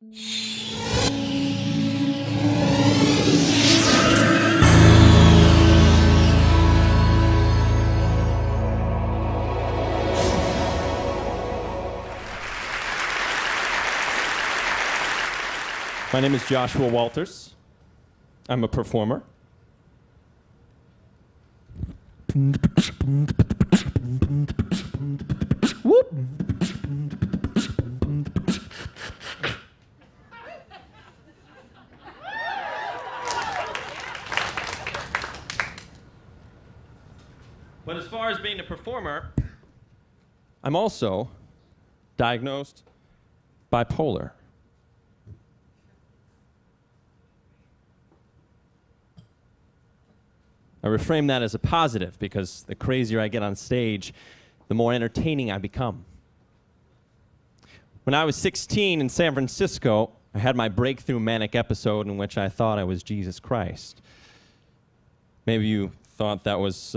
My name is Joshua Walters. I'm a performer. Whoop. But as far as being a performer, I'm also diagnosed bipolar. I reframe that as a positive because the crazier I get on stage, the more entertaining I become. When I was 16 in San Francisco, I had my breakthrough manic episode in which I thought I was Jesus Christ. Maybe you thought that was,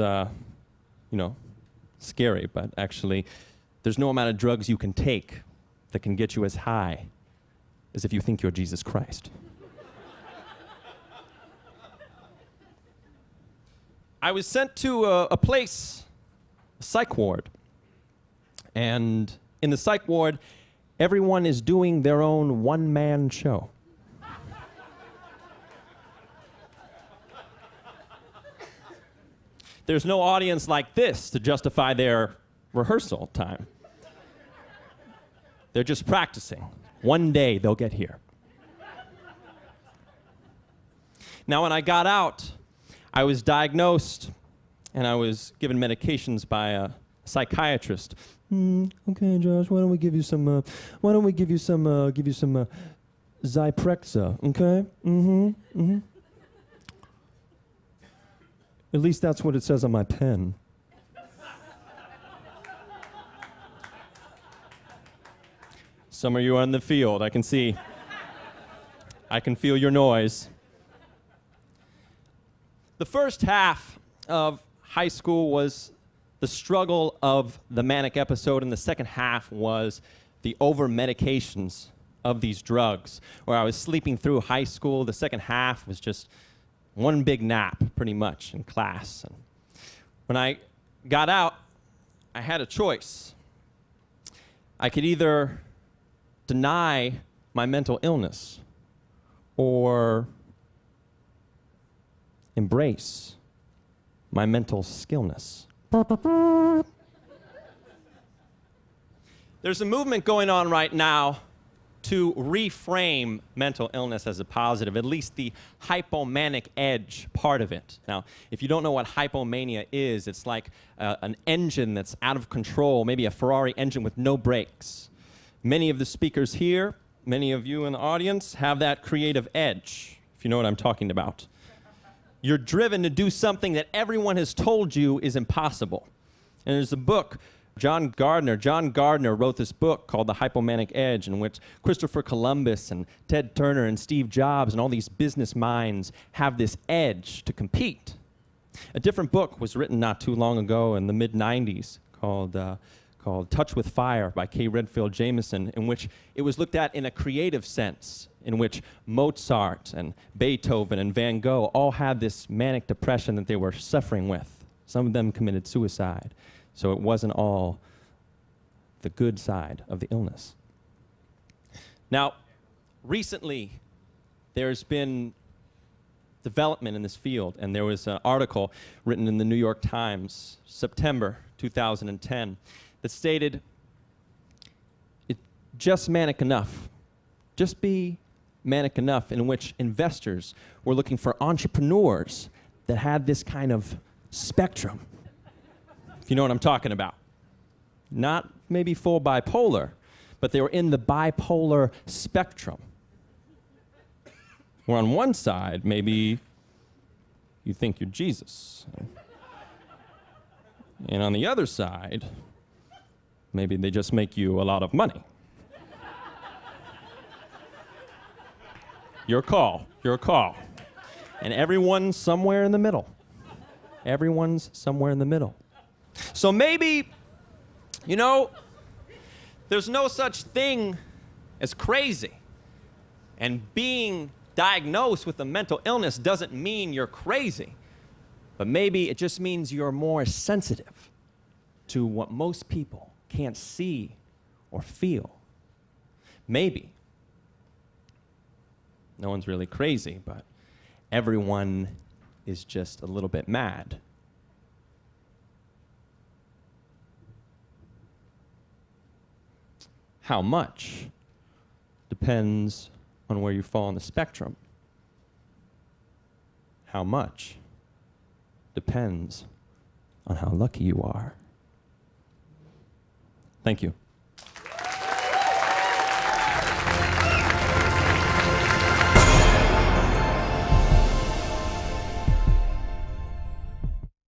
scary, but actually, there's no amount of drugs you can take that can get you as high as if you think you're Jesus Christ. I was sent to a place, a psych ward. And in the psych ward, everyone is doing their own one-man show. There's no audience like this to justify their rehearsal time. They're just practicing. One day they'll get here. Now, when I got out, I was diagnosed and I was given medications by a psychiatrist. Okay, Josh, why don't we give you some Zyprexa, okay? At least that's what it says on my pen. Some of you are in the field, I can see. I can feel your noise. The first half of high school was the struggle of the manic episode, and the second half was the over-medications of these drugs, where I was sleeping through high school. The second half was just one big nap, pretty much, in class. And when I got out, I had a choice. I could either deny my mental illness or embrace my mental skillness. There's a movement going on right now to reframe mental illness as a positive, at least the hypomanic edge part of it. Now, if you don't know what hypomania is, it's like an engine that's out of control, maybe a Ferrari engine with no brakes. Many of the speakers here, many of you in the audience, have that creative edge, if you know what I'm talking about. You're driven to do something that everyone has told you is impossible. And there's a book, John Gardner wrote this book called The Hypomanic Edge, in which Christopher Columbus and Ted Turner and Steve Jobs and all these business minds have this edge to compete. A different book was written not too long ago in the mid-90s called Touch with Fire by K. Redfield Jamison, in which it was looked at in a creative sense, in which Mozart and Beethoven and Van Gogh all had this manic depression that they were suffering with. Some of them committed suicide. So it wasn't all the good side of the illness. Now, recently, there's been development in this field, and there was an article written in the New York Times, September 2010, that stated, it's just manic enough. Just be manic enough, in which investors were looking for entrepreneurs that had this kind of spectrum, if you know what I'm talking about. Not maybe full bipolar, but they were in the bipolar spectrum. Where on one side, maybe you think you're Jesus. And on the other side, maybe they just make you a lot of money. Your call, your call. And everyone's somewhere in the middle. Everyone's somewhere in the middle. So maybe, there's no such thing as crazy. And being diagnosed with a mental illness doesn't mean you're crazy, but maybe it just means you're more sensitive to what most people can't see or feel. Maybe. No one's really crazy, but everyone is just a little bit mad. How much depends on where you fall on the spectrum. How much depends on how lucky you are. Thank you.